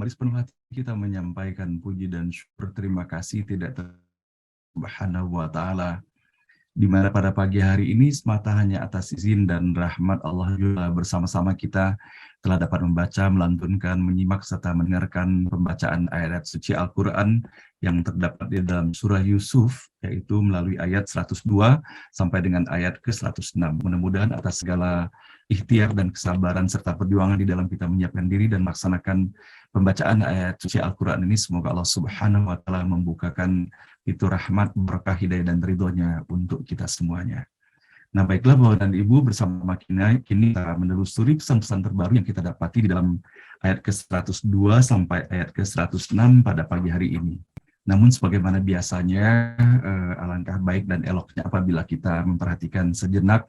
Mari sepenuh hati kita menyampaikan puji dan syukur terima kasih tidak Subhanahu wa ta'ala, di mana pada pagi hari ini semata hanya atas izin dan rahmat Allah juga bersama-sama kita telah dapat membaca, melantunkan, menyimak serta mendengarkan pembacaan ayat suci Al-Quran yang terdapat di dalam surah Yusuf, yaitu melalui ayat 102 sampai dengan ayat ke-106. Mudah-mudahan atas segala ikhtiar dan kesabaran serta perjuangan di dalam kita menyiapkan diri dan melaksanakan pembacaan ayat suci Al-Quran ini, semoga Allah Subhanahu wa ta'ala membukakan itu rahmat, berkah, hidayah, dan ridhonya untuk kita semuanya. Nah baiklah Bapak dan Ibu, bersama kini kita menelusuri pesan-pesan terbaru yang kita dapati di dalam ayat ke-102 sampai ayat ke-106 pada pagi hari ini. Namun sebagaimana biasanya, alangkah baik dan eloknya apabila kita memperhatikan sejenak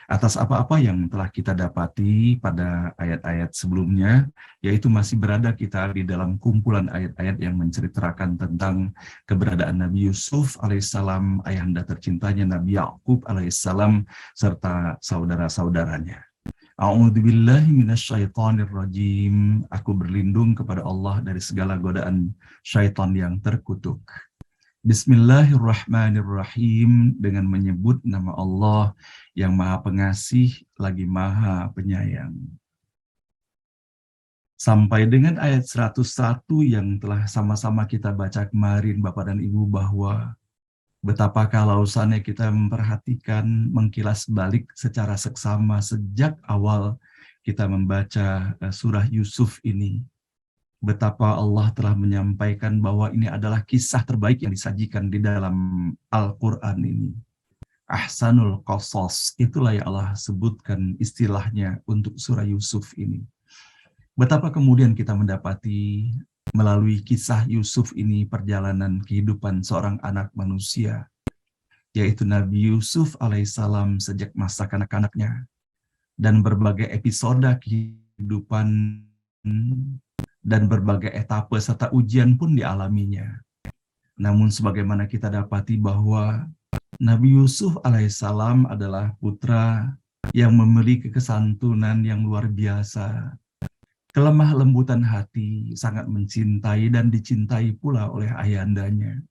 atas apa-apa yang telah kita dapati pada ayat-ayat sebelumnya, yaitu masih berada kita di dalam kumpulan ayat-ayat yang menceritakan tentang keberadaan Nabi Yusuf alaihissalam, ayahanda tercintanya Nabi Yakub alaihissalam, serta saudara-saudaranya. A'udzubillahi minasyaitonirrajim. Aku berlindung kepada Allah dari segala godaan syaitan yang terkutuk. Bismillahirrahmanirrahim, dengan menyebut nama Allah yang Maha Pengasih lagi Maha Penyayang. Sampai dengan ayat 101 yang telah sama-sama kita baca kemarin Bapak dan Ibu, bahwa betapa kalausannya kita memperhatikan, mengkilas balik secara seksama sejak awal kita membaca surah Yusuf ini. Betapa Allah telah menyampaikan bahwa ini adalah kisah terbaik yang disajikan di dalam Al-Quran ini. Ahsanul Qasas, itulah yang Allah sebutkan istilahnya untuk surah Yusuf ini. Betapa kemudian kita mendapati melalui kisah Yusuf ini perjalanan kehidupan seorang anak manusia, yaitu Nabi Yusuf alaihissalam sejak masa kanak-kanaknya, dan berbagai episode kehidupan dan berbagai etape serta ujian pun dialaminya. Namun sebagaimana kita dapati bahwa Nabi Yusuf alaihissalam adalah putra yang memiliki kesantunan yang luar biasa, kelemah lembutan hati, sangat mencintai dan dicintai pula oleh ayahndanya.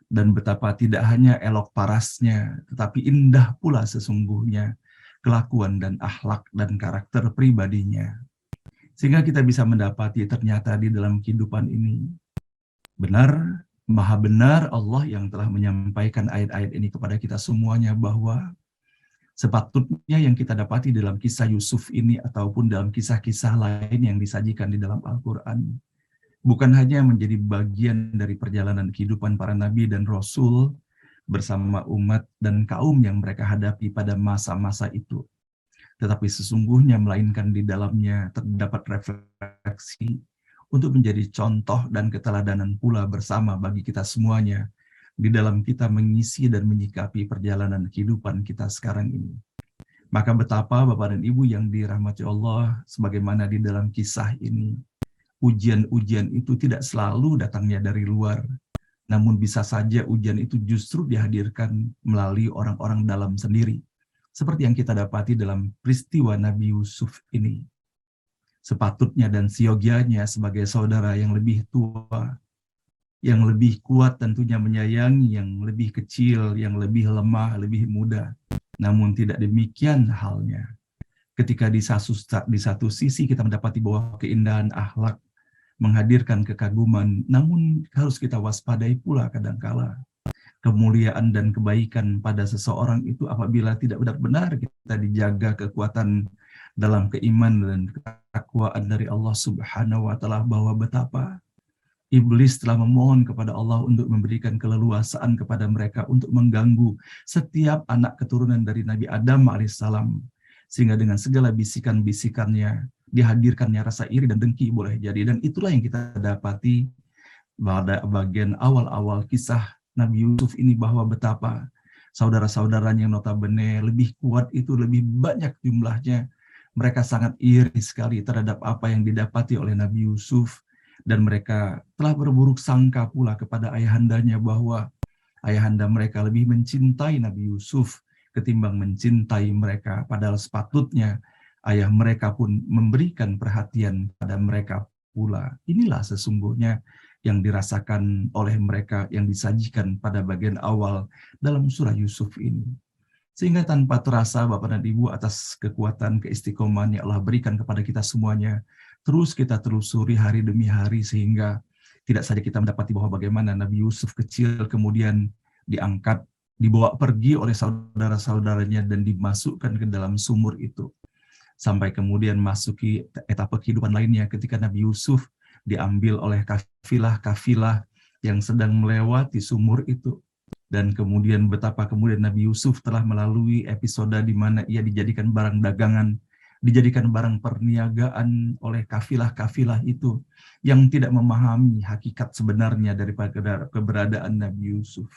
Dan betapa tidak hanya elok parasnya, tetapi indah pula sesungguhnya kelakuan dan akhlak dan karakter pribadinya. Sehingga kita bisa mendapati ternyata di dalam kehidupan ini, maha benar Allah yang telah menyampaikan ayat-ayat ini kepada kita semuanya, bahwa sepatutnya yang kita dapati dalam kisah Yusuf ini ataupun dalam kisah-kisah lain yang disajikan di dalam Al-Quran, bukan hanya menjadi bagian dari perjalanan kehidupan para nabi dan rasul bersama umat dan kaum yang mereka hadapi pada masa-masa itu, tetapi sesungguhnya melainkan di dalamnya terdapat refleksi untuk menjadi contoh dan keteladanan pula bersama bagi kita semuanya di dalam kita mengisi dan menyikapi perjalanan kehidupan kita sekarang ini. Maka betapa Bapak dan Ibu yang dirahmati Allah, sebagaimana di dalam kisah ini, ujian-ujian itu tidak selalu datangnya dari luar, namun bisa saja ujian itu justru dihadirkan melalui orang-orang dalam sendiri. Seperti yang kita dapati dalam peristiwa Nabi Yusuf ini. Sepatutnya dan siogianya sebagai saudara yang lebih tua, yang lebih kuat tentunya menyayangi yang lebih kecil, yang lebih lemah, lebih muda. Namun tidak demikian halnya. Ketika di satu sisi kita mendapati bahwa keindahan akhlak menghadirkan kekaguman, namun harus kita waspadai pula kadangkala kemuliaan dan kebaikan pada seseorang itu apabila tidak benar-benar kita dijaga kekuatan dalam keimanan dan ketakwaan dari Allah Subhanahu wa ta'ala, bahwa betapa iblis telah memohon kepada Allah untuk memberikan keleluasaan kepada mereka untuk mengganggu setiap anak keturunan dari Nabi Adam alaihissalam, sehingga dengan segala bisikan-bisikannya dihadirkannya rasa iri dan dengki boleh jadi. Dan itulah yang kita dapati pada bagian awal-awal kisah Nabi Yusuf ini, bahwa betapa saudara-saudaranya yang notabene lebih kuat itu, lebih banyak jumlahnya, mereka sangat iri sekali terhadap apa yang didapati oleh Nabi Yusuf, dan mereka telah berburuk sangka pula kepada ayahandanya bahwa ayahanda mereka lebih mencintai Nabi Yusuf ketimbang mencintai mereka, padahal sepatutnya ayah mereka pun memberikan perhatian pada mereka pula. Inilah sesungguhnya yang dirasakan oleh mereka yang disajikan pada bagian awal dalam surah Yusuf ini. Sehingga tanpa terasa Bapak dan Ibu atas kekuatan keistiqomahan yang Allah berikan kepada kita semuanya, terus kita telusuri hari demi hari sehingga tidak saja kita mendapati bahwa bagaimana Nabi Yusuf kecil kemudian diangkat, dibawa pergi oleh saudara-saudaranya dan dimasukkan ke dalam sumur itu. Sampai kemudian masuki etapa kehidupan lainnya ketika Nabi Yusuf diambil oleh kafilah-kafilah yang sedang melewati sumur itu. Dan kemudian betapa kemudian Nabi Yusuf telah melalui episode di mana ia dijadikan barang dagangan, dijadikan barang perniagaan oleh kafilah-kafilah itu yang tidak memahami hakikat sebenarnya daripada keberadaan Nabi Yusuf.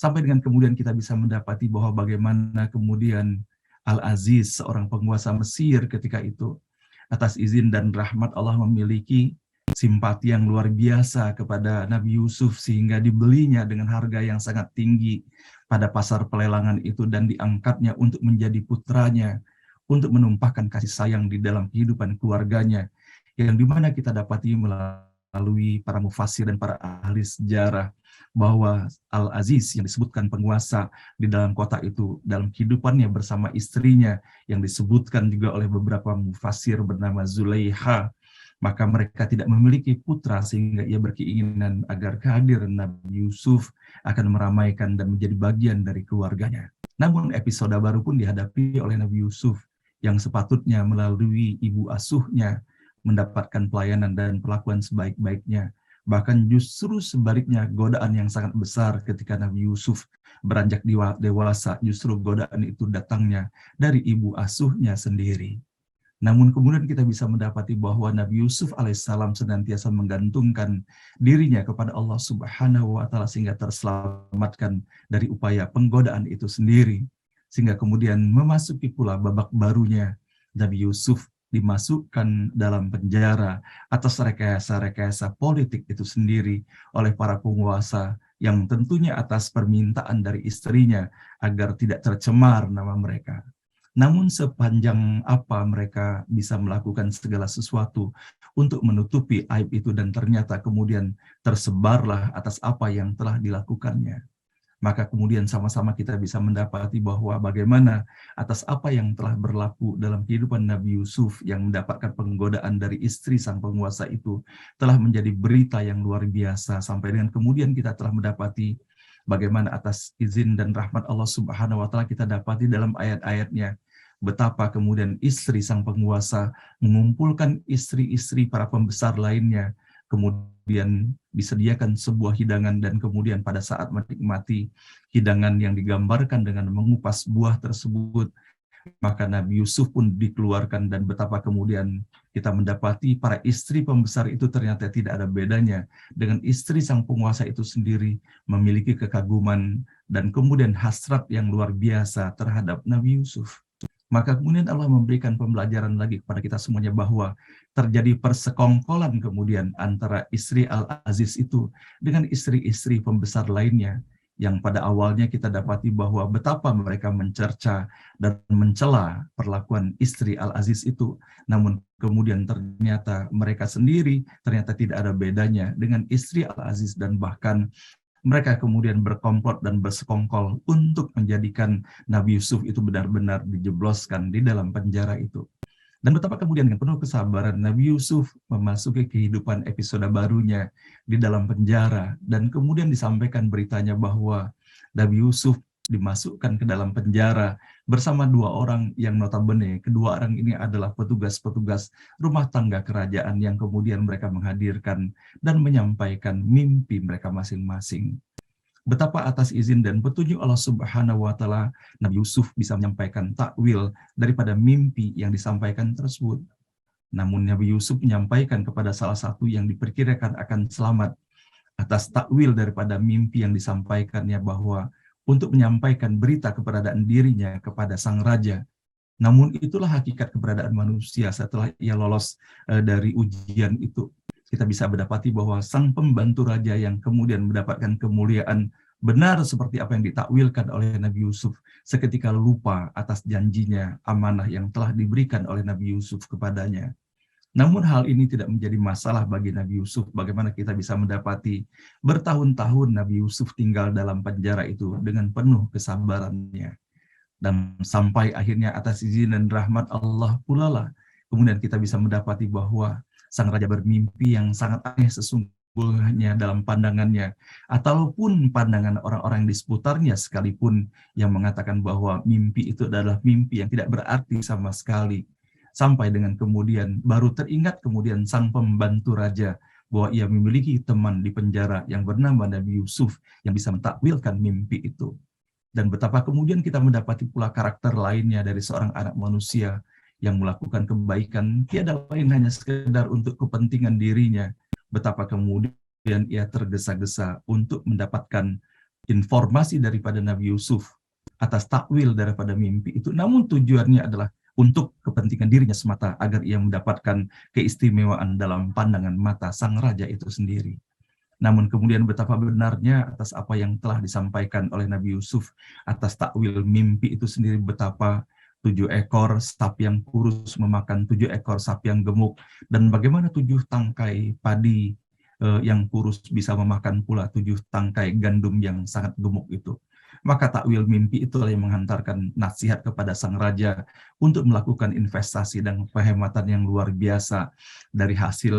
Sampai dengan kemudian kita bisa mendapati bahwa bagaimana kemudian Al-Aziz, seorang penguasa Mesir ketika itu, atas izin dan rahmat Allah memiliki simpati yang luar biasa kepada Nabi Yusuf sehingga dibelinya dengan harga yang sangat tinggi pada pasar pelelangan itu dan diangkatnya untuk menjadi putranya, untuk menumpahkan kasih sayang di dalam kehidupan keluarganya, yang dimana kita dapati melalui para mufasir dan para ahli sejarah bahwa Al-Aziz yang disebutkan penguasa di dalam kota itu dalam kehidupannya bersama istrinya yang disebutkan juga oleh beberapa mufasir bernama Zulaiha, maka mereka tidak memiliki putra sehingga ia berkeinginan agar kehadiran Nabi Yusuf akan meramaikan dan menjadi bagian dari keluarganya. Namun episode baru pun dihadapi oleh Nabi Yusuf yang sepatutnya melalui ibu asuhnya mendapatkan pelayanan dan perlakuan sebaik-baiknya. Bahkan justru sebaliknya godaan yang sangat besar ketika Nabi Yusuf beranjak dewasa, justru godaan itu datangnya dari ibu asuhnya sendiri. Namun kemudian kita bisa mendapati bahwa Nabi Yusuf alaihissalam senantiasa menggantungkan dirinya kepada Allah Subhanahu wa Ta'ala sehingga terselamatkan dari upaya penggodaan itu sendiri. Sehingga kemudian memasuki pula babak barunya, Nabi Yusuf dimasukkan dalam penjara atas rekayasa-rekayasa politik itu sendiri oleh para penguasa yang tentunya atas permintaan dari istrinya agar tidak tercemar nama mereka. Namun sepanjang apa mereka bisa melakukan segala sesuatu untuk menutupi aib itu dan ternyata kemudian tersebarlah atas apa yang telah dilakukannya. Maka kemudian sama-sama kita bisa mendapati bahwa bagaimana atas apa yang telah berlaku dalam kehidupan Nabi Yusuf yang mendapatkan penggodaan dari istri sang penguasa itu telah menjadi berita yang luar biasa sampai dengan kemudian kita telah mendapati bagaimana atas izin dan rahmat Allah Subhanahu wa Ta'ala kita dapati dalam ayat-ayatnya betapa kemudian istri sang penguasa mengumpulkan istri-istri para pembesar lainnya, kemudian disediakan sebuah hidangan dan kemudian pada saat menikmati hidangan yang digambarkan dengan mengupas buah tersebut, maka Nabi Yusuf pun dikeluarkan dan betapa kemudian kita mendapati para istri pembesar itu ternyata tidak ada bedanya dengan istri sang penguasa itu sendiri memiliki kekaguman dan kemudian hasrat yang luar biasa terhadap Nabi Yusuf. Maka kemudian Allah memberikan pembelajaran lagi kepada kita semuanya bahwa terjadi persekongkolan kemudian antara istri Al-Aziz itu dengan istri-istri pembesar lainnya yang pada awalnya kita dapati bahwa betapa mereka mencerca dan mencela perlakuan istri Al-Aziz itu, namun kemudian ternyata mereka sendiri ternyata tidak ada bedanya dengan istri Al-Aziz dan bahkan mereka kemudian berkomplot dan bersekongkol untuk menjadikan Nabi Yusuf itu benar-benar dijebloskan di dalam penjara itu. Dan betapa kemudian dengan penuh kesabaran Nabi Yusuf memasuki kehidupan episode barunya di dalam penjara dan kemudian disampaikan beritanya bahwa Nabi Yusuf dimasukkan ke dalam penjara bersama dua orang yang notabene kedua orang ini adalah petugas-petugas rumah tangga kerajaan yang kemudian mereka menghadirkan dan menyampaikan mimpi mereka masing-masing. Betapa atas izin dan petunjuk Allah Subhanahu wa Ta'ala Nabi Yusuf bisa menyampaikan takwil daripada mimpi yang disampaikan tersebut. Namun Nabi Yusuf menyampaikan kepada salah satu yang diperkirakan akan selamat atas takwil daripada mimpi yang disampaikannya bahwa untuk menyampaikan berita keberadaan dirinya kepada sang raja. Namun itulah hakikat keberadaan manusia setelah ia lolos dari ujian itu. Kita bisa mendapati bahwa sang pembantu raja yang kemudian mendapatkan kemuliaan benar seperti apa yang ditakwilkan oleh Nabi Yusuf, seketika lupa atas janjinya amanah yang telah diberikan oleh Nabi Yusuf kepadanya. Namun hal ini tidak menjadi masalah bagi Nabi Yusuf. Bagaimana kita bisa mendapati bertahun-tahun Nabi Yusuf tinggal dalam penjara itu dengan penuh kesabarannya. Dan sampai akhirnya atas izin dan rahmat Allah pula lah, kemudian kita bisa mendapati bahwa sang raja bermimpi yang sangat aneh sesungguhnya dalam pandangannya, ataupun pandangan orang-orang di seputarnya sekalipun, yang mengatakan bahwa mimpi itu adalah mimpi yang tidak berarti sama sekali. Sampai dengan kemudian baru teringat kemudian sang pembantu raja bahwa ia memiliki teman di penjara yang bernama Nabi Yusuf yang bisa mentakwilkan mimpi itu. Dan betapa kemudian kita mendapati pula karakter lainnya dari seorang anak manusia yang melakukan kebaikan tiada lain hanya sekedar untuk kepentingan dirinya. Betapa kemudian ia tergesa-gesa untuk mendapatkan informasi daripada Nabi Yusuf atas takwil daripada mimpi itu. Namun tujuannya adalah untuk kepentingan dirinya semata agar ia mendapatkan keistimewaan dalam pandangan mata sang raja itu sendiri. Namun kemudian betapa benarnya atas apa yang telah disampaikan oleh Nabi Yusuf atas takwil mimpi itu sendiri, betapa 7 ekor sapi yang kurus memakan 7 ekor sapi yang gemuk, dan bagaimana 7 tangkai padi yang kurus bisa memakan pula 7 tangkai gandum yang sangat gemuk itu. Maka takwil mimpi itulah yang menghantarkan nasihat kepada sang raja untuk melakukan investasi dan penghematan yang luar biasa dari hasil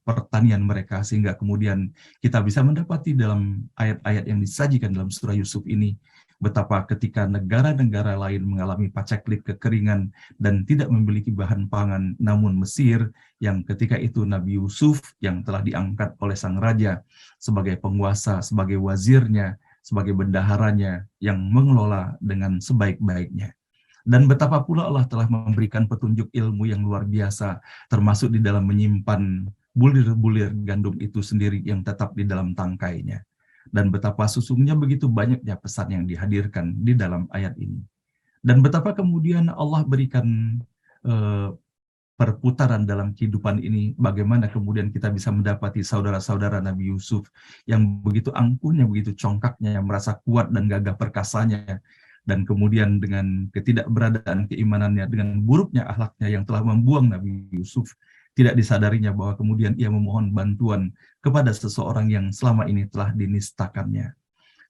pertanian mereka, sehingga kemudian kita bisa mendapati dalam ayat-ayat yang disajikan dalam surah Yusuf ini, betapa ketika negara-negara lain mengalami paceklik kekeringan dan tidak memiliki bahan pangan, namun Mesir yang ketika itu Nabi Yusuf yang telah diangkat oleh sang raja sebagai penguasa, sebagai wazirnya, sebagai bendaharanya yang mengelola dengan sebaik-baiknya. Dan betapa pula Allah telah memberikan petunjuk ilmu yang luar biasa, termasuk di dalam menyimpan bulir-bulir gandum itu sendiri yang tetap di dalam tangkainya. Dan betapa sesungguhnya begitu banyaknya pesan yang dihadirkan di dalam ayat ini. Dan betapa kemudian Allah berikan perputaran dalam kehidupan ini, bagaimana kemudian kita bisa mendapati saudara-saudara Nabi Yusuf yang begitu angkuhnya, begitu congkaknya, yang merasa kuat dan gagah perkasanya, dan kemudian dengan ketidakberadaan keimanannya, dengan buruknya akhlaknya yang telah membuang Nabi Yusuf, tidak disadarinya bahwa kemudian ia memohon bantuan kepada seseorang yang selama ini telah dinistakannya.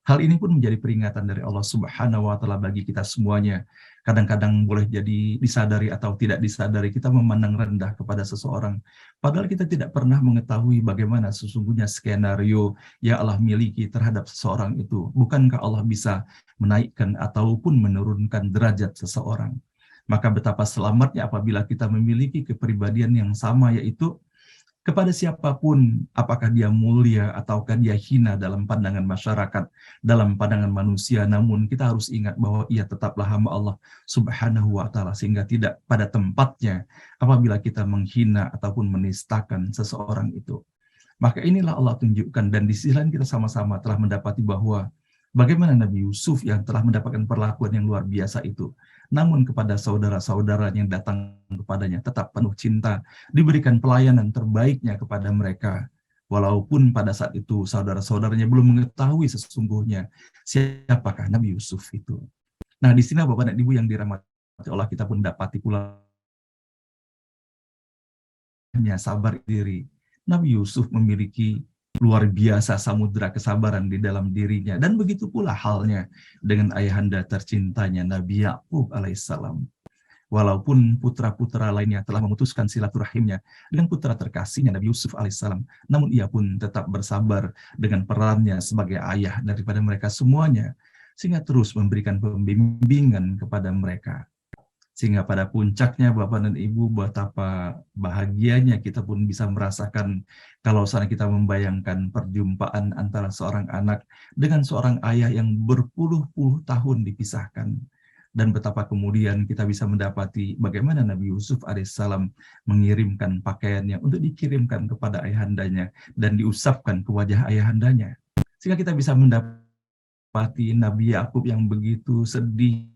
Hal ini pun menjadi peringatan dari Allah Subhanahu wa Ta'ala bagi kita semuanya. Kadang-kadang boleh jadi disadari atau tidak disadari kita memandang rendah kepada seseorang, padahal kita tidak pernah mengetahui bagaimana sesungguhnya skenario yang Allah miliki terhadap seseorang itu. Bukankah Allah bisa menaikkan ataupun menurunkan derajat seseorang? Maka betapa selamatnya apabila kita memiliki kepribadian yang sama, yaitu kepada siapapun, apakah dia mulia ataukah dia hina dalam pandangan masyarakat, dalam pandangan manusia, namun kita harus ingat bahwa ia tetaplah hamba Allah Subhanahu wa Ta'ala, sehingga tidak pada tempatnya apabila kita menghina ataupun menistakan seseorang itu. Maka inilah Allah tunjukkan, dan di sisi lain kita sama-sama telah mendapati bahwa bagaimana Nabi Yusuf yang telah mendapatkan perlakuan yang luar biasa itu, namun kepada saudara-saudara yang datang kepadanya tetap penuh cinta, diberikan pelayanan terbaiknya kepada mereka. Walaupun pada saat itu saudara-saudaranya belum mengetahui sesungguhnya siapakah Nabi Yusuf itu. Nah, di sini Bapak dan Ibu yang dirahmati Allah, kita pun dapati pula sabar diri. Nabi Yusuf memiliki luar biasa samudera kesabaran di dalam dirinya, dan begitu pula halnya dengan ayahanda tercintanya Nabi Yakub alaihissalam. Walaupun putra-putra lainnya telah memutuskan silaturahimnya dengan putra terkasihnya Nabi Yusuf alaihissalam, namun ia pun tetap bersabar dengan perannya sebagai ayah daripada mereka semuanya, sehingga terus memberikan pembimbingan kepada mereka. Sehingga pada puncaknya Bapak dan Ibu, betapa bahagianya kita pun bisa merasakan kalau saat kita membayangkan perjumpaan antara seorang anak dengan seorang ayah yang berpuluh-puluh tahun dipisahkan. Dan betapa kemudian kita bisa mendapati bagaimana Nabi Yusuf alaihissalam mengirimkan pakaiannya untuk dikirimkan kepada ayahandanya dan diusapkan ke wajah ayahandanya. Sehingga kita bisa mendapati Nabi Yakub yang begitu sedih,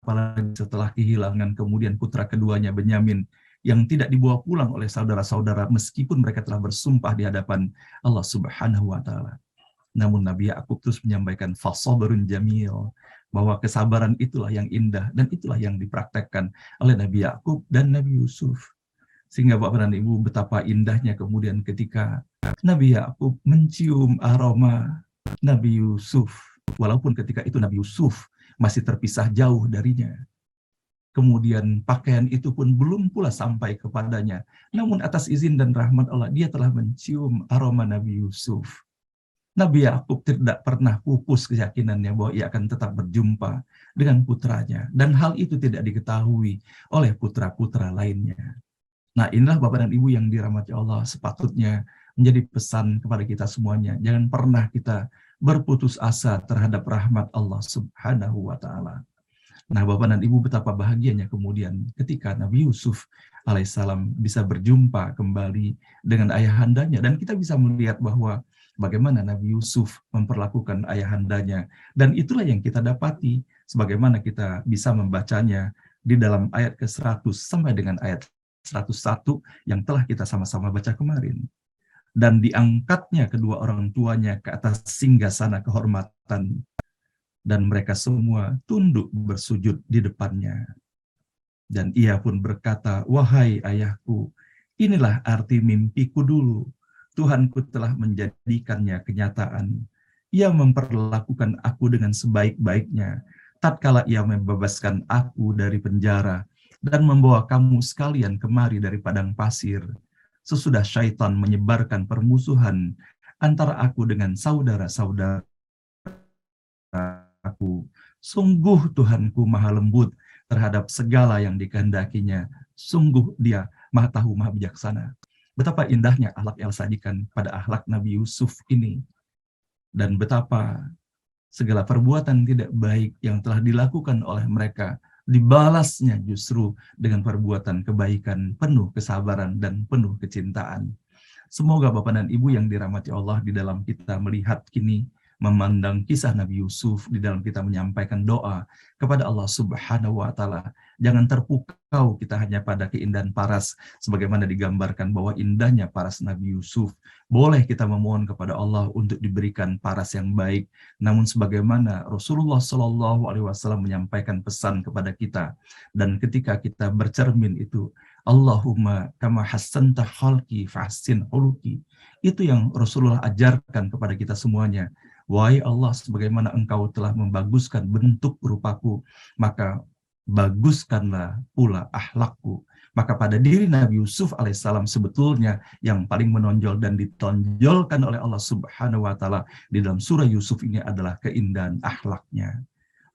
apalagi setelah kehilangan kemudian putra keduanya Benyamin yang tidak dibawa pulang oleh saudara-saudara meskipun mereka telah bersumpah di hadapan Allah Subhanahu wa Ta'ala. Namun Nabi Yakub terus menyampaikan fasabrun jamil, bahwa kesabaran itulah yang indah dan itulah yang dipraktekkan oleh Nabi Yakub dan Nabi Yusuf. Sehingga Bapak dan Ibu, betapa indahnya kemudian ketika Nabi Yakub mencium aroma Nabi Yusuf, walaupun ketika itu Nabi Yusuf masih terpisah jauh darinya. Kemudian pakaian itu pun belum pula sampai kepadanya. Namun atas izin dan rahmat Allah, dia telah mencium aroma Nabi Yusuf. Nabi Yakub tidak pernah pupus keyakinannya bahwa ia akan tetap berjumpa dengan putranya. Dan hal itu tidak diketahui oleh putra-putra lainnya. Nah, inilah Bapak dan Ibu yang dirahmati Allah, sepatutnya menjadi pesan kepada kita semuanya. Jangan pernah kita berputus asa terhadap rahmat Allah Subhanahu wa Ta'ala. Nah, Bapak dan Ibu, betapa bahagianya kemudian ketika Nabi Yusuf alaihissalam bisa berjumpa kembali dengan ayahandanya, dan kita bisa melihat bahwa bagaimana Nabi Yusuf memperlakukan ayahandanya, dan itulah yang kita dapati sebagaimana kita bisa membacanya di dalam ayat ke-100 sampai dengan ayat 101 yang telah kita sama-sama baca kemarin. Dan diangkatnya kedua orang tuanya ke atas singgasana kehormatan, dan mereka semua tunduk bersujud di depannya. Dan ia pun berkata, "Wahai ayahku, inilah arti mimpiku dulu. Tuhanku telah menjadikannya kenyataan. Ia memperlakukan aku dengan sebaik-baiknya, tatkala ia membebaskan aku dari penjara dan membawa kamu sekalian kemari dari padang pasir, sesudah syaitan menyebarkan permusuhan antara aku dengan saudara-saudara aku. Sungguh Tuhanku maha lembut terhadap segala yang dikehendakinya. Sungguh dia maha tahu, maha bijaksana." Betapa indahnya akhlak yang disajikan pada akhlak Nabi Yusuf ini. Dan betapa segala perbuatan tidak baik yang telah dilakukan oleh mereka dibalasnya justru dengan perbuatan kebaikan, penuh kesabaran dan penuh kecintaan. Semoga Bapak dan Ibu yang dirahmati Allah, di dalam kita melihat kini, memandang kisah Nabi Yusuf, di dalam kita menyampaikan doa kepada Allah Subhanahu wa Ta'ala, jangan terpukau kita hanya pada keindahan paras sebagaimana digambarkan bahwa indahnya paras Nabi Yusuf. Boleh kita memohon kepada Allah untuk diberikan paras yang baik, namun sebagaimana Rasulullah SAW menyampaikan pesan kepada kita, dan ketika kita bercermin itu, Allahumma kama hassanta khalqi fahsin khuluqi, itu yang Rasulullah ajarkan kepada kita semuanya. Wahai Allah, sebagaimana engkau telah membaguskan bentuk rupaku, maka baguskanlah pula akhlakku. Maka pada diri Nabi Yusuf alaihissalam sebetulnya yang paling menonjol dan ditonjolkan oleh Allah Subhanahu wa Ta'ala di dalam surah Yusuf ini adalah keindahan akhlaknya.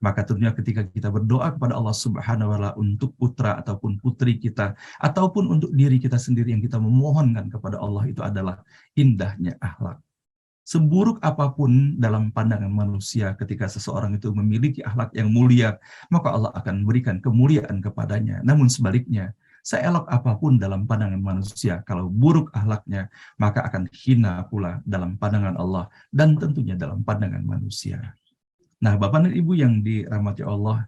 Maka tentunya ketika kita berdoa kepada Allah Subhanahu wa Ta'ala untuk putra ataupun putri kita, ataupun untuk diri kita sendiri, yang kita memohonkan kepada Allah itu adalah indahnya akhlak. Seburuk apapun dalam pandangan manusia, ketika seseorang itu memiliki akhlak yang mulia, maka Allah akan berikan kemuliaan kepadanya. Namun sebaliknya, seelok apapun dalam pandangan manusia, kalau buruk akhlaknya, maka akan hina pula dalam pandangan Allah dan tentunya dalam pandangan manusia. Nah, Bapak dan Ibu yang dirahmati Allah,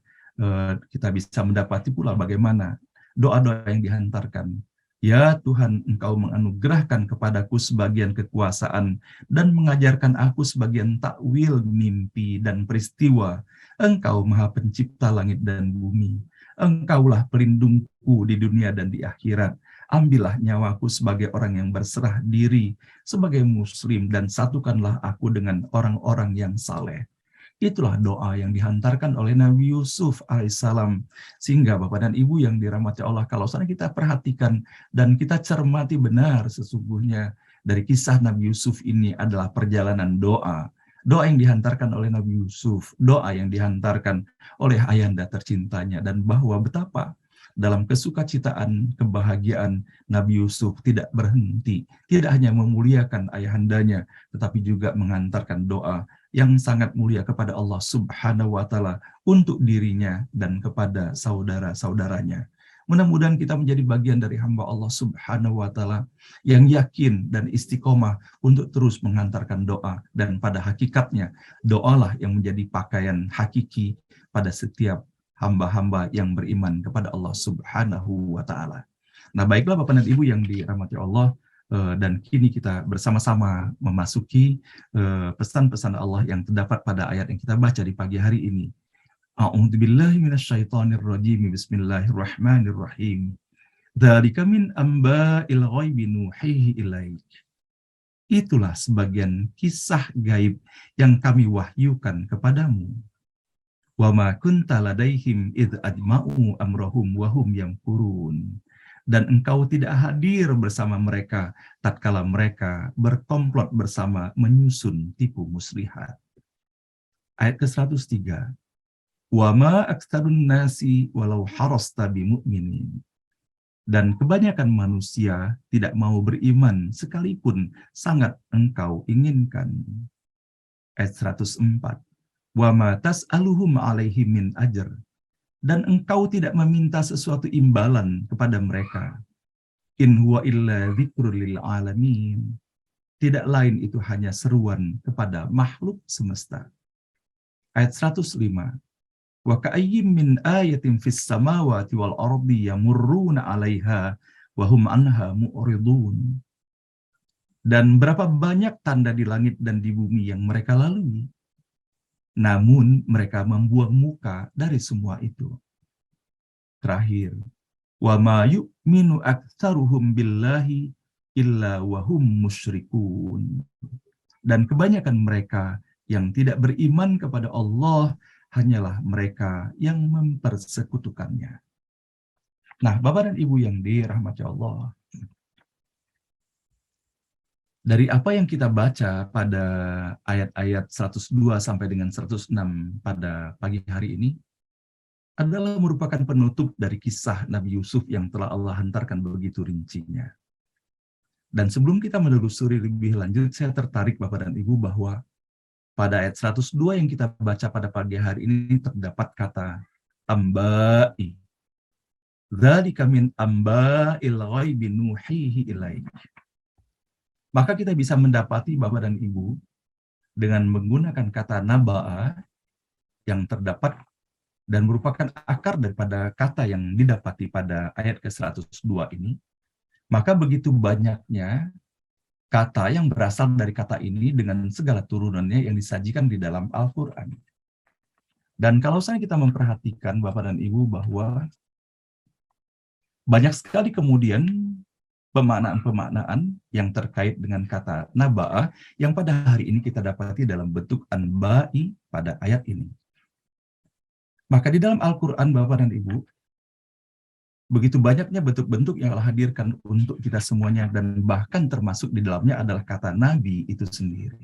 kita bisa mendapati pula bagaimana doa-doa yang dihantarkan. Ya Tuhan, Engkau menganugerahkan kepadaku sebagian kekuasaan dan mengajarkan aku sebagian takwil mimpi dan peristiwa. Engkau Maha Pencipta langit dan bumi. Engkaulah pelindungku di dunia dan di akhirat. Ambillah nyawaku sebagai orang yang berserah diri, sebagai muslim, dan satukanlah aku dengan orang-orang yang saleh. Itulah doa yang dihantarkan oleh Nabi Yusuf alaihissalam. Sehingga Bapak dan Ibu yang dirahmati Allah, kalau sana kita perhatikan dan kita cermati benar, sesungguhnya dari kisah Nabi Yusuf ini adalah perjalanan doa. Doa yang dihantarkan oleh Nabi Yusuf, doa yang dihantarkan oleh ayahanda tercintanya, dan bahwa betapa dalam kesukacitaan, kebahagiaan Nabi Yusuf tidak berhenti, tidak hanya memuliakan ayahandanya, tetapi juga mengantarkan doa yang sangat mulia kepada Allah Subhanahu wa Ta'ala untuk dirinya dan kepada saudara-saudaranya. Mudah-mudahan kita menjadi bagian dari hamba Allah Subhanahu wa Ta'ala yang yakin dan istiqomah untuk terus mengantarkan doa, dan pada hakikatnya doalah yang menjadi pakaian hakiki pada setiap hamba-hamba yang beriman kepada Allah Subhanahu wa Ta'ala. Nah, baiklah Bapak dan Ibu yang dirahmati Allah, dan kini kita bersama-sama memasuki pesan-pesan Allah yang terdapat pada ayat yang kita baca di pagi hari ini. A'udzubillahi minasyaitonirrajim. Bismillahirrahmanirrahim. Dzalika min amba'il ghaibi nuhihi ilaik. Itulah sebagian kisah gaib yang kami wahyukan kepadamu. Wa ma kunta ladaihim idh ajma'u amrahum wa hum yamkurun. Dan engkau tidak hadir bersama mereka tatkala mereka berkomplot bersama menyusun tipu muslihat. Ayat ke-103. Wa ma aktsarun nasi walau harasta bimu'minin. Dan kebanyakan manusia tidak mau beriman sekalipun sangat engkau inginkan. Ayat 104. Wa ma tas'aluhum alaihi min ajr. Dan engkau tidak meminta sesuatu imbalan kepada mereka. In huwa illa dzikrul lil alamin. Tidak lain itu hanya seruan kepada makhluk semesta. Ayat 105. Wa ka'ayyim min ayatin fis samawati wal ardi yamurruna 'alaiha wa hum anha mu'ridun. Dan berapa banyak tanda di langit dan di bumi yang mereka lalui, namun mereka membuang muka dari semua itu. Terakhir, wa ma yu'minu aktsaruhum billahi illa wa hum musyrikun. Dan kebanyakan mereka yang tidak beriman kepada Allah hanyalah mereka yang mempersekutukannya. Nah, Bapak dan Ibu yang dirahmati Allah, dari apa yang kita baca pada ayat-ayat 102 sampai dengan 106 pada pagi hari ini, adalah merupakan penutup dari kisah Nabi Yusuf yang telah Allah hantarkan begitu rincinya. Dan sebelum kita menelusuri lebih lanjut, saya tertarik Bapak dan Ibu bahwa pada ayat 102 yang kita baca pada pagi hari ini terdapat kata amba'i. Dzalika min amba'il ghaibi nuhihi ilaik. Maka kita bisa mendapati Bapak dan Ibu dengan menggunakan kata naba'a yang terdapat dan merupakan akar daripada kata yang didapati pada ayat ke-102 ini, maka begitu banyaknya kata yang berasal dari kata ini dengan segala turunannya yang disajikan di dalam Al-Quran. Dan kalau kita memperhatikan Bapak dan Ibu bahwa banyak sekali kemudian pemaknaan-pemaknaan yang terkait dengan kata naba'ah yang pada hari ini kita dapati dalam bentuk anba'i pada ayat ini. Maka di dalam Al-Quran Bapak dan Ibu, begitu banyaknya bentuk-bentuk yang Allah hadirkan untuk kita semuanya, dan bahkan termasuk di dalamnya adalah kata Nabi itu sendiri.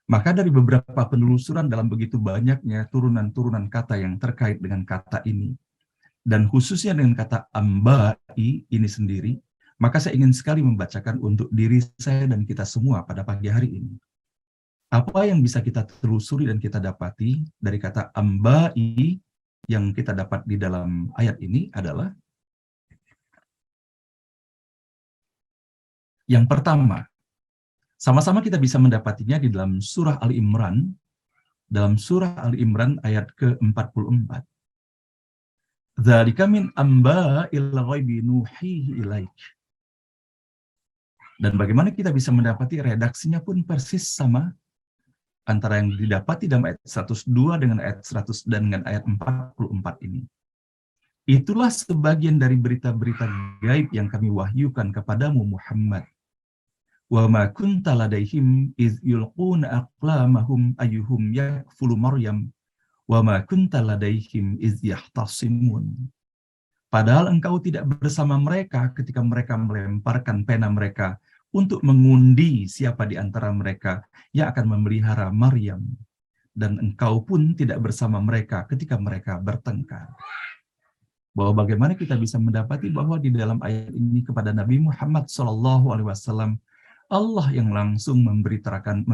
Maka dari beberapa penelusuran dalam begitu banyaknya turunan-turunan kata yang terkait dengan kata ini, dan khususnya dengan kata amba'i ini sendiri, maka saya ingin sekali membacakan untuk diri saya dan kita semua pada pagi hari ini. Apa yang bisa kita telusuri dan kita dapati dari kata amba'i yang kita dapat di dalam ayat ini adalah yang pertama, sama-sama kita bisa mendapatinya di dalam surah Al-Imran, dalam surah Al-Imran ayat ke-44. Dzalika min amba'il ghaibi nuhihi ilaik. Dan bagaimana kita bisa mendapati redaksinya pun persis sama antara yang didapati dalam ayat 102 dengan ayat 100 dan dengan ayat 44 ini. Itulah sebagian dari berita-berita gaib yang kami wahyukan kepadamu Muhammad. Wa ma kunta ladaihim iz yulquna aqlamahum ayyuhum yakfulu Maryam wa ma kunta ladaihim iz yahtasimun. Padahal engkau tidak bersama mereka ketika mereka melemparkan pena mereka untuk mengundi siapa di antara mereka yang akan memelihara Maryam, dan engkau pun tidak bersama mereka ketika mereka bertengkar. Bahwa bagaimana kita bisa mendapati bahwa di dalam ayat ini kepada Nabi Muhammad SAW, Allah yang langsung memberitakan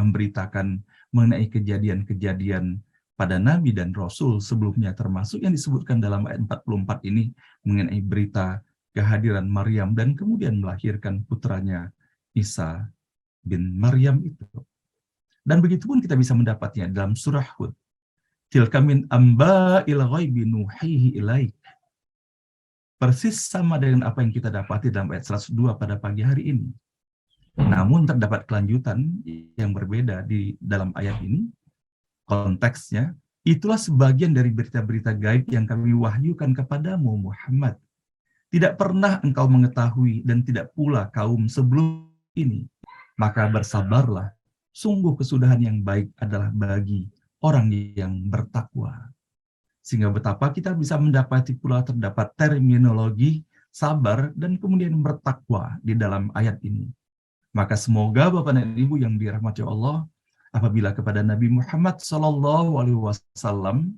mengenai kejadian-kejadian pada Nabi dan Rasul sebelumnya, termasuk yang disebutkan dalam ayat 44 ini mengenai berita kehadiran Maryam dan kemudian melahirkan putranya Isa bin Maryam itu. Dan begitu pun kita bisa mendapatnya dalam surah Hud. Tilka min amba'il ghaibi nuhihi ilaik. Persis sama dengan apa yang kita dapati dalam ayat 102 pada pagi hari ini. Namun terdapat kelanjutan yang berbeda di dalam ayat ini, konteksnya, Itulah sebagian dari berita-berita gaib yang kami wahyukan kepadamu, Muhammad. Tidak pernah engkau mengetahui dan tidak pula kaum sebelum ini. Maka bersabarlah. Sungguh kesudahan yang baik adalah bagi orang yang bertakwa. Sehingga betapa kita bisa mendapati pula terdapat terminologi sabar dan kemudian bertakwa di dalam ayat ini. Maka semoga Bapak dan Ibu yang dirahmati Allah, apabila kepada Nabi Muhammad SAW,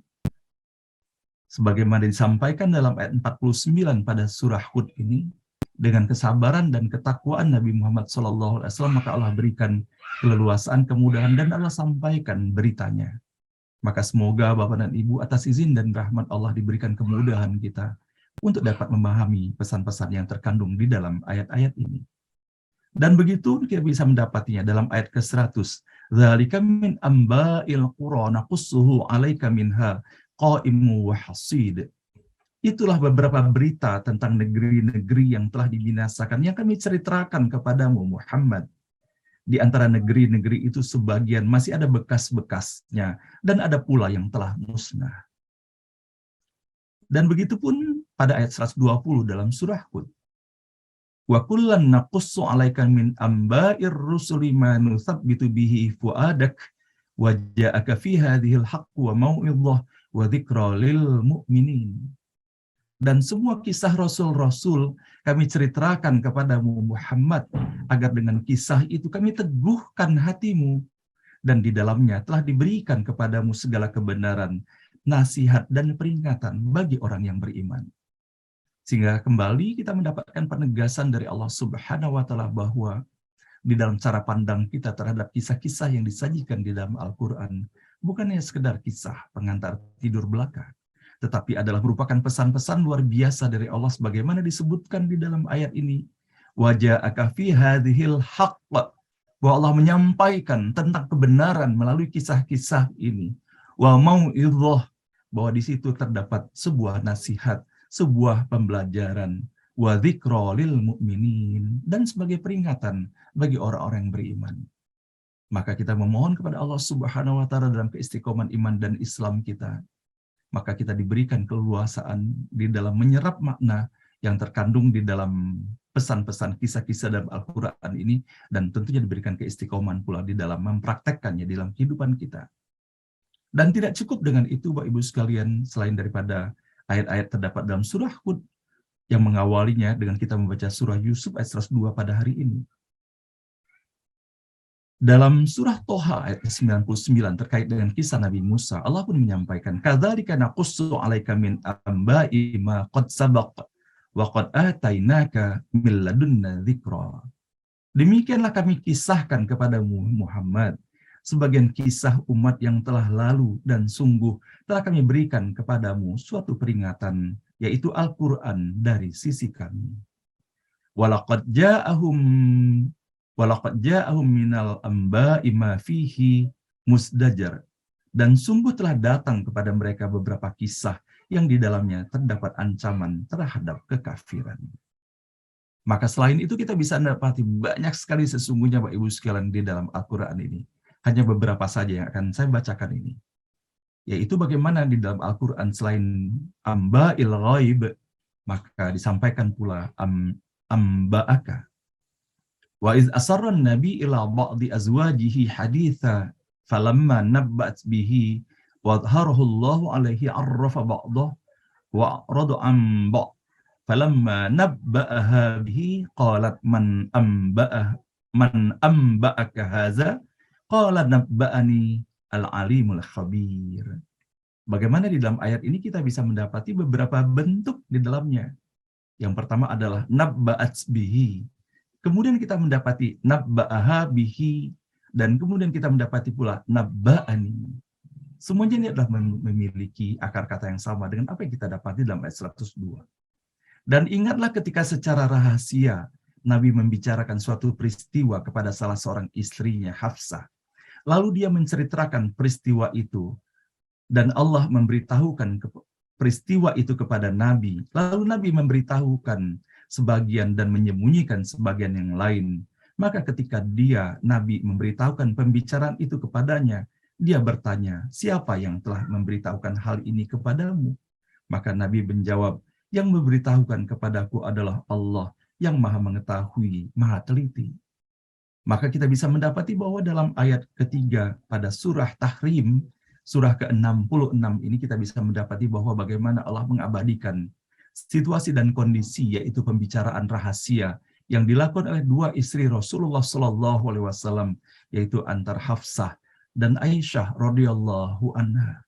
sebagaimana disampaikan dalam ayat 49 pada surah Hud ini, dengan kesabaran dan ketakwaan Nabi Muhammad SAW, maka Allah berikan keleluasaan, kemudahan, dan Allah sampaikan beritanya. Maka semoga Bapak dan Ibu atas izin dan rahmat Allah diberikan kemudahan kita untuk dapat memahami pesan-pesan yang terkandung di dalam ayat-ayat ini. Dan begitu kita bisa mendapatinya dalam ayat ke-100. Dzalika min amba'il qura naqussuhu 'alaika minha qa'imun wa hasid. Itulah beberapa berita tentang negeri-negeri yang telah dibinasakan yang kami ceritakan kepadamu Muhammad. Di antara negeri-negeri itu sebagian masih ada bekas-bekasnya dan ada pula yang telah musnah. Dan begitu pun pada ayat 120 dalam surah Hud. Wa kullan naqussu 'alaika min amba'ir rusuli ma nuthabbitu bihi fu'adak wa ja'aka fi hadhil haqqu wa mau'izah wa dzikra lil mu'minin. Dan semua kisah Rasul-Rasul kami ceritakan kepadamu Muhammad, agar dengan kisah itu kami teguhkan hatimu, dan di dalamnya telah diberikan kepadamu segala kebenaran, nasihat dan peringatan bagi orang yang beriman. Sehingga kembali kita mendapatkan penegasan dari Allah Subhanahu wa Ta'ala bahwa di dalam cara pandang kita terhadap kisah-kisah yang disajikan di dalam Al-Quran, bukannya sekedar kisah pengantar tidur belaka, tetapi adalah merupakan pesan-pesan luar biasa dari Allah sebagaimana disebutkan di dalam ayat ini. Waja'aka fi hadhil haqq, bahwa Allah menyampaikan tentang kebenaran melalui kisah-kisah ini. Wa mau'izah, bahwa di situ terdapat sebuah nasihat, sebuah pembelajaran. Wa dzikra lil mu'minin, dan sebagai peringatan bagi orang-orang yang beriman. Maka kita memohon kepada Allah Subhanahu wa Ta'ala dalam keistiqoman iman dan Islam kita, maka kita diberikan keleluasaan di dalam menyerap makna yang terkandung di dalam pesan-pesan kisah-kisah dalam Al-Quran ini, dan tentunya diberikan keistiqoman pula di dalam mempraktekkannya di dalam kehidupan kita. Dan tidak cukup dengan itu, Bapak Ibu sekalian, selain daripada ayat-ayat terdapat dalam surah Hud yang mengawalinya dengan kita membaca surah Yusuf ayat 102 pada hari ini. Dalam surah Toha ayat 99 terkait dengan kisah Nabi Musa, Allah pun menyampaikan, kadzalika naqussu 'alaika min amba'i ma qad sabaq wa qad atainaka min ladunna dzikra. Demikianlah kami kisahkan kepadamu Muhammad sebagian kisah umat yang telah lalu, dan sungguh telah kami berikan kepadamu suatu peringatan, yaitu Al-Qur'an dari sisi kami. Walaqad ja'ahum minal amba'i ma fihi musdajar. Dan sungguh telah datang kepada mereka beberapa kisah yang di dalamnya terdapat ancaman terhadap kekafiran. Maka selain itu kita bisa mendapati banyak sekali sesungguhnya Bapak Ibu sekalian di dalam Al-Quran ini. Hanya beberapa saja yang akan saya bacakan ini. Yaitu bagaimana di dalam Al-Quran selain amba'il ghaib, maka disampaikan pula amba'aka. Wa iz asarra an-nabi ila ba'di azwajihi haditha falamma nabba'at bihi wa adharahu Allahu alaihi arrafa ba'dahu wa radu an ba'd falamma nabba'aha bihi qalat man amba'aka hadza qala nabba'ani al-alimul khabir. Bagaimana di dalam ayat ini kita bisa mendapati beberapa bentuk di dalamnya. Yang pertama adalah nabba'at bihi. Kemudian kita mendapati nabba'aha bihi, dan kemudian kita mendapati pula nabba'ani. Semuanya ini adalah memiliki akar kata yang sama dengan apa yang kita dapati dalam ayat 102. Dan ingatlah ketika secara rahasia Nabi membicarakan suatu peristiwa kepada salah seorang istrinya, Hafsah. Lalu dia menceritakan peristiwa itu, dan Allah memberitahukan peristiwa itu kepada Nabi. Lalu Nabi memberitahukan sebagian dan menyembunyikan sebagian yang lain. Maka ketika Nabi memberitahukan pembicaraan itu kepadanya, Dia bertanya, siapa yang telah memberitahukan hal ini kepadamu? Maka Nabi menjawab, yang memberitahukan kepadaku adalah Allah yang maha mengetahui, maha teliti. Maka kita bisa mendapati bahwa dalam ayat ketiga pada surah Tahrim, surah ke-66 ini kita bisa mendapati bahwa bagaimana Allah mengabadikan situasi dan kondisi, yaitu pembicaraan rahasia yang dilakukan oleh dua istri Rasulullah Shallallahu Alaihi Wasallam, yaitu antar Hafsah dan Aisyah radhiyallahu anha.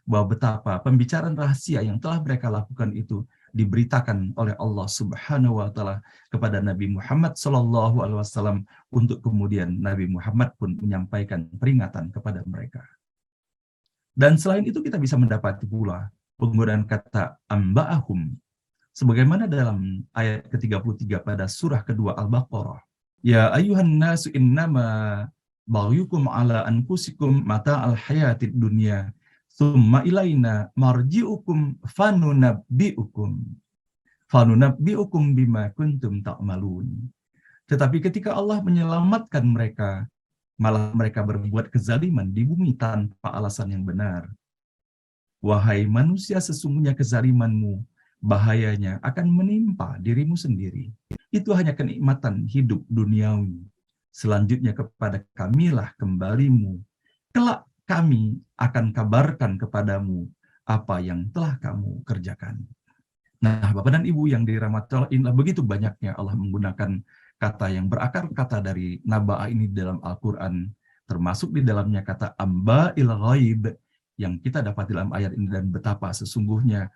Bahwa betapa pembicaraan rahasia yang telah mereka lakukan itu diberitakan oleh Allah Subhanahu wa taala kepada Nabi Muhammad sallallahu alaihi wasallam, untuk kemudian Nabi Muhammad pun menyampaikan peringatan kepada mereka. Dan selain itu kita bisa mendapati pula penggunaan kata amba'ahum sebagaimana dalam ayat ke-33 pada surah kedua Al-Baqarah. Ya ayuhan nasu innama baghyukum ala anfusikum mata'al hayatid dunya summa ilaina marji'ukum fanunabbi'ukum bima kuntum ta'malun. Tetapi ketika Allah menyelamatkan mereka, malah mereka berbuat kezaliman di bumi tanpa alasan yang benar. Wahai manusia, sesungguhnya kezalimanmu bahayanya akan menimpa dirimu sendiri. Itu hanya kenikmatan hidup duniawi. Selanjutnya kepada kamilah kembalimu. Kelak kami akan kabarkan kepadamu apa yang telah kamu kerjakan. Nah, Bapak dan Ibu yang dirahmati Allah, inilah begitu banyaknya Allah menggunakan kata yang berakar kata dari naba'ah ini dalam Al-Quran, termasuk di dalamnya kata amba'il ghaib yang kita dapat dalam ayat ini, dan betapa sesungguhnya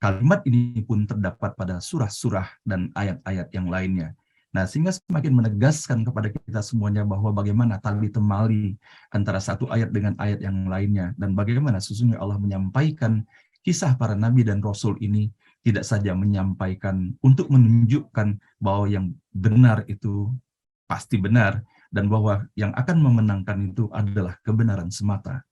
kalimat ini pun terdapat pada surah-surah dan ayat-ayat yang lainnya. Nah, sehingga semakin menegaskan kepada kita semuanya bahwa bagaimana tali temali antara satu ayat dengan ayat yang lainnya, dan bagaimana sesungguhnya Allah menyampaikan kisah para nabi dan rasul ini tidak saja menyampaikan untuk menunjukkan bahwa yang benar itu pasti benar, dan bahwa yang akan memenangkan itu adalah kebenaran semata.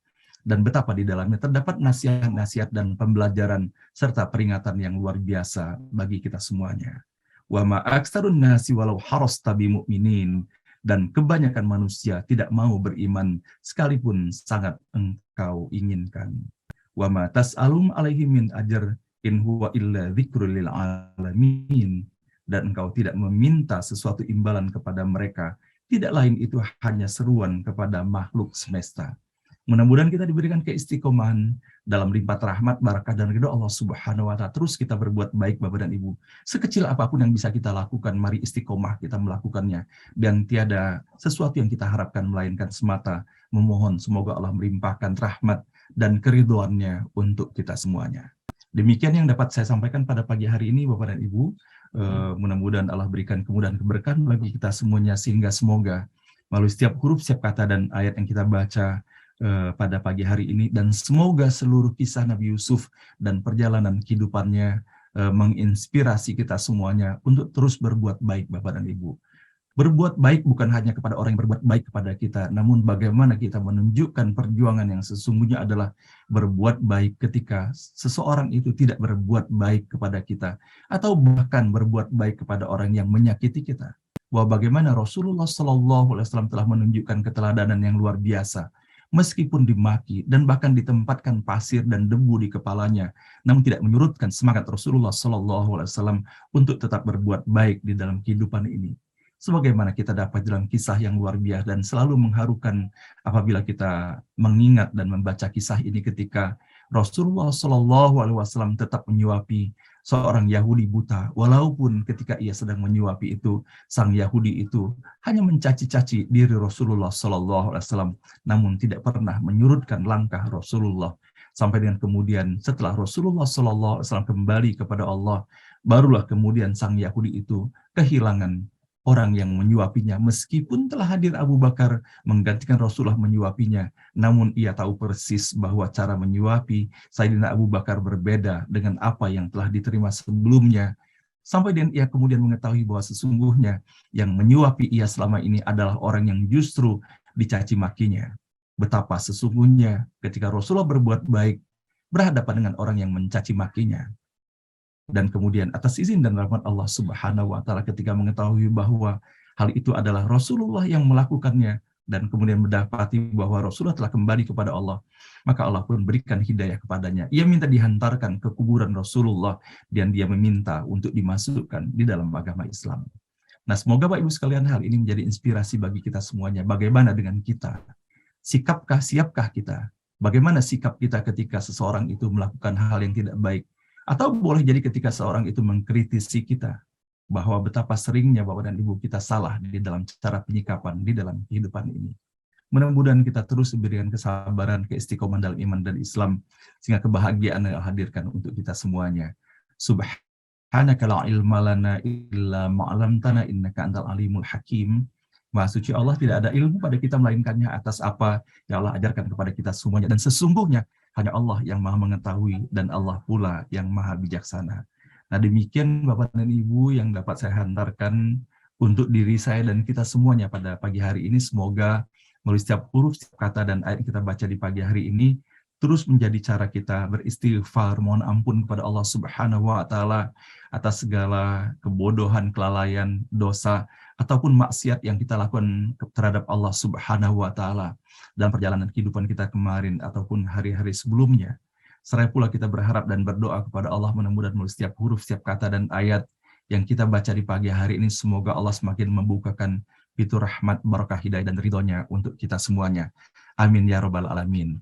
Dan betapa di dalamnya terdapat nasihat-nasihat dan pembelajaran serta peringatan yang luar biasa bagi kita semuanya. Wa ma aktsarun nasi walau harasta bimu'minin, dan kebanyakan manusia tidak mau beriman sekalipun sangat engkau inginkan. Wa ma tas'alum alaihi min ajr in huwa illa dzikrul lil alamin, dan engkau tidak meminta sesuatu imbalan kepada mereka, tidak lain itu hanya seruan kepada makhluk semesta. Mudah-mudahan kita diberikan keistiqomahan dalam limpah rahmat, barakah, dan ridho Allah Subhanahu wa Ta'ala. Terus kita berbuat baik, Bapak dan Ibu. Sekecil apapun yang bisa kita lakukan, mari istiqomah kita melakukannya. Dan tiada sesuatu yang kita harapkan melainkan semata memohon semoga Allah melimpahkan rahmat dan keridhoannya untuk kita semuanya. Demikian yang dapat saya sampaikan pada pagi hari ini, Bapak dan Ibu. Mudah-mudahan Allah berikan kemudahan keberkahan bagi kita semuanya, sehingga semoga melalui setiap huruf, setiap kata, dan ayat yang kita baca pada pagi hari ini, dan semoga seluruh kisah Nabi Yusuf dan perjalanan kehidupannya menginspirasi kita semuanya untuk terus berbuat baik, Bapak dan Ibu. Berbuat baik bukan hanya kepada orang yang berbuat baik kepada kita, namun bagaimana kita menunjukkan perjuangan yang sesungguhnya adalah berbuat baik ketika seseorang itu tidak berbuat baik kepada kita, atau bahkan berbuat baik kepada orang yang menyakiti kita. Bahwa bagaimana Rasulullah Shallallahu Alaihi Wasallam telah menunjukkan keteladanan yang luar biasa, meskipun dimaki dan bahkan ditempatkan pasir dan debu di kepalanya, namun tidak menyurutkan semangat Rasulullah Shallallahu Alaihi Wasallam untuk tetap berbuat baik di dalam kehidupan ini. Sebagaimana kita dapat dalam kisah yang luar biasa dan selalu mengharukan apabila kita mengingat dan membaca kisah ini, ketika Rasulullah Shallallahu Alaihi Wasallam tetap menyuapi seorang Yahudi buta, walaupun ketika ia sedang menyuapi itu, sang Yahudi itu hanya mencaci-caci diri Rasulullah Shallallahu Alaihi Wasallam, namun tidak pernah menyurutkan langkah Rasulullah. Sampai dengan kemudian setelah Rasulullah Shallallahu Alaihi Wasallam kembali kepada Allah, barulah kemudian sang Yahudi itu kehilangan orang yang menyuapinya, meskipun telah hadir Abu Bakar menggantikan Rasulullah menyuapinya, namun ia tahu persis bahwa cara menyuapi Sayyidina Abu Bakar berbeda dengan apa yang telah diterima sebelumnya. Sampai dengan ia kemudian mengetahui bahwa sesungguhnya yang menyuapi ia selama ini adalah orang yang justru dicaci makinya. Betapa sesungguhnya ketika Rasulullah berbuat baik, berhadapan dengan orang yang mencaci makinya. Dan kemudian atas izin dan rahmat Allah Subhanahu wa Ta'ala, ketika mengetahui bahwa hal itu adalah Rasulullah yang melakukannya, dan kemudian mendapati bahwa Rasulullah telah kembali kepada Allah, maka Allah pun berikan hidayah kepadanya. Ia minta dihantarkan ke kuburan Rasulullah dan dia meminta untuk dimasukkan di dalam agama Islam. Nah, semoga Bapak Ibu sekalian hal ini menjadi inspirasi bagi kita semuanya. Bagaimana dengan kita? Sikapkah, siapkah kita? Bagaimana sikap kita ketika seseorang itu melakukan hal yang tidak baik? Atau boleh jadi ketika seorang itu mengkritisi kita, bahwa betapa seringnya Bapak dan Ibu kita salah di dalam cara penyikapan di dalam kehidupan ini. Mudah-mudahan kita terus diberikan kesabaran, keistiqomahan dalam iman dan Islam, sehingga kebahagiaan yang hadirkan untuk kita semuanya. Subhanaka la ilma lana illa ma'lamtana innaka antal alimul hakim. Maha suci Allah, tidak ada ilmu pada kita melainkannya atas apa yang Allah ajarkan kepada kita semuanya. Dan sesungguhnya hanya Allah yang maha mengetahui dan Allah pula yang maha bijaksana. Nah, demikian Bapak dan Ibu yang dapat saya hantarkan untuk diri saya dan kita semuanya pada pagi hari ini. Semoga melalui setiap huruf, setiap kata dan ayat yang kita baca di pagi hari ini terus menjadi cara kita beristighfar, mohon ampun kepada Allah Subhanahu wa taala atas segala kebodohan, kelalaian, dosa ataupun maksiat yang kita lakukan terhadap Allah Subhanahu wa taala dalam perjalanan kehidupan kita kemarin ataupun hari-hari sebelumnya. Seraya pula kita berharap dan berdoa kepada Allah mudah-mudahan melalui setiap huruf, setiap kata dan ayat yang kita baca di pagi hari ini, semoga Allah semakin membukakan pintu rahmat, barakah, hidayah dan ridhonya untuk kita semuanya. Amin ya rabbal alamin.